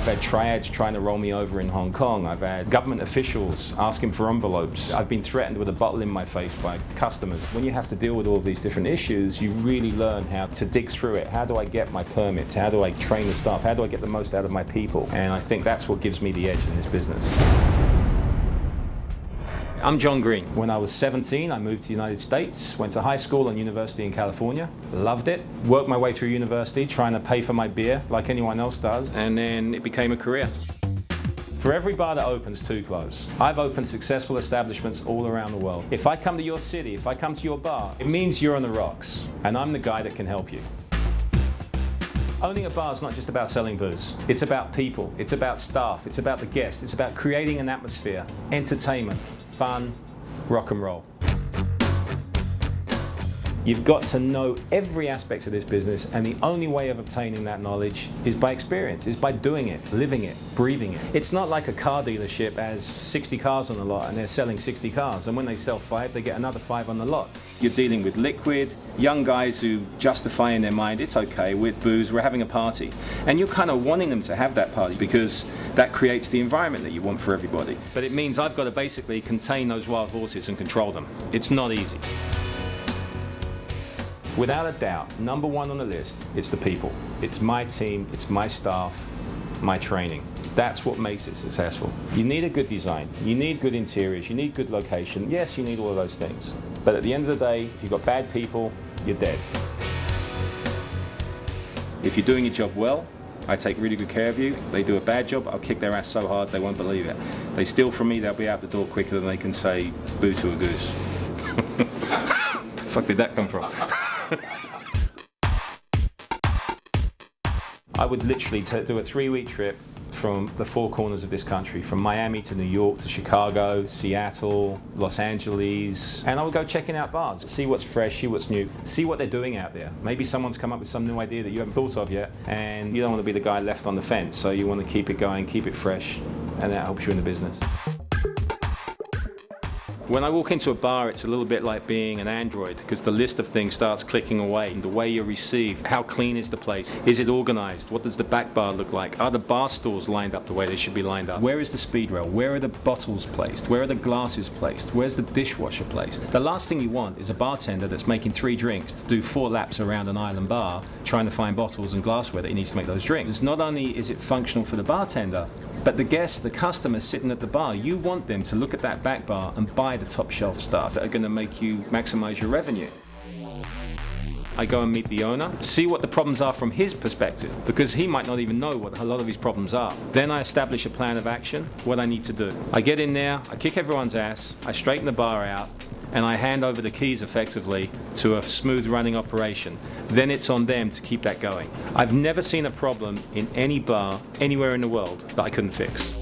I've had triads trying to roll me over in Hong Kong. I've had government officials asking for envelopes. I've been threatened with a bottle in my face by customers. When you have to deal with all these different issues, you really learn how to dig through it. How do I get my permits? How do I train the staff? How do I get the most out of my people? And I think that's what gives me the edge in this business. I'm John Green. When I was 17, I moved to the United States, went to high school and university in California, loved it, worked my way through university trying to pay for my beer like anyone else does, and then it became a career. For every bar that opens, 2 close. I've opened successful establishments all around the world. If I come to your city, if I come to your bar, it means you're on the rocks, and I'm the guy that can help you. Owning a bar is not just about selling booze. It's about people, it's about staff, it's about the guests, it's about creating an atmosphere, entertainment, fun, rock and roll. You've got to know every aspect of this business, and the only way of obtaining that knowledge is by experience, is by doing it, living it, breathing it. It's not like a car dealership has 60 cars on the lot and they're selling 60 cars, and when they sell 5, they get another 5 on the lot. You're dealing with liquid, young guys who justify in their mind, it's okay, with booze, we're having a party. And you're kind of wanting them to have that party because that creates the environment that you want for everybody. But it means I've got to basically contain those wild horses and control them. It's not easy. Without a doubt, number 1 on the list, it's the people. It's my team, it's my staff, my training. That's what makes it successful. You need a good design, you need good interiors, you need good location. Yes, you need all of those things. But at the end of the day, if you've got bad people, you're dead. If you're doing your job well, I take really good care of you. They do a bad job, I'll kick their ass so hard they won't believe it. They steal from me, they'll be out the door quicker than they can say boo to a goose. The fuck did that come from? I would literally do a 3-week trip from the 4 corners of this country, from Miami to New York to Chicago, Seattle, Los Angeles, and I would go checking out bars, see what's fresh, see what's new, see what they're doing out there. Maybe someone's come up with some new idea that you haven't thought of yet, and you don't want to be the guy left on the fence, so you want to keep it going, keep it fresh, and that helps you in the business. When I walk into a bar, it's a little bit like being an android, because the list of things starts clicking away. The way you're received, how clean is the place? Is it organized? What does the back bar look like? Are the bar stools lined up the way they should be lined up? Where is the speed rail? Where are the bottles placed? Where are the glasses placed? Where's the dishwasher placed? The last thing you want is a bartender that's making 3 drinks to do 4 laps around an island bar trying to find bottles and glassware that he needs to make those drinks. Not only is it functional for the bartender, but the guests, the customers sitting at the bar, you want them to look at that back bar and buy the top shelf stuff that are going to make you maximize your revenue. I go and meet the owner, see what the problems are from his perspective, because he might not even know what a lot of his problems are. Then I establish a plan of action, what I need to do. I get in there, I kick everyone's ass, I straighten the bar out, and I hand over the keys effectively to a smooth running operation. Then it's on them to keep that going. I've never seen a problem in any bar anywhere in the world that I couldn't fix.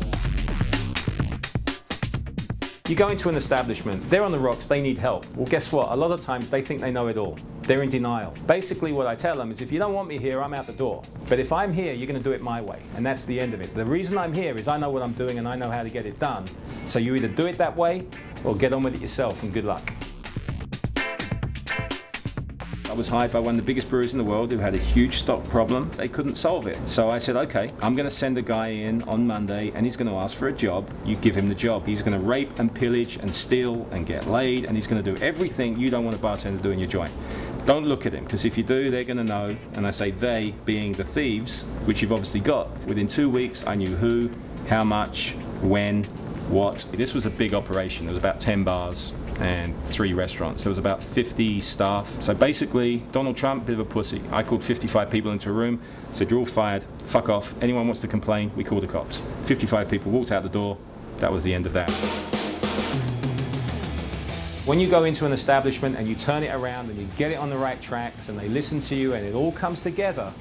You go into an establishment, they're on the rocks, they need help. Well, guess what? A lot of times they think they know it all. They're in denial. Basically what I tell them is, if you don't want me here, I'm out the door. But if I'm here, you're going to do it my way. And that's the end of it. The reason I'm here is I know what I'm doing and I know how to get it done. So you either do it that way or get on with it yourself, and good luck. I was hired by one of the biggest brewers in the world who had a huge stock problem. They couldn't solve it. So I said, okay, I'm going to send a guy in on Monday and he's going to ask for a job. You give him the job. He's going to rape and pillage and steal and get laid, and he's going to do everything you don't want a bartender to do in your joint. Don't look at him, because if you do, they're going to know. And I say they being the thieves, which you've obviously got. Within 2 weeks, I knew who, how much, when, what. This was a big operation. There was about 10 bars and 3 restaurants. There was about 50 staff. So basically, Donald Trump, bit of a pussy. I called 55 people into a room, said, you're all fired, fuck off. Anyone wants to complain, we call the cops. 55 people walked out the door. That was the end of that. When you go into an establishment and you turn it around and you get it on the right tracks and they listen to you and it all comes together,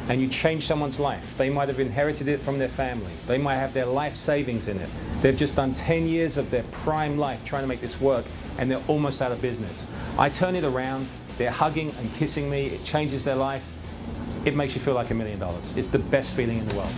and you change someone's life. They might have inherited it from their family. They might have their life savings in it. They've just done 10 years of their prime life trying to make this work, and they're almost out of business. I turn it around, they're hugging and kissing me, it changes their life. It makes you feel like $1 million. It's the best feeling in the world.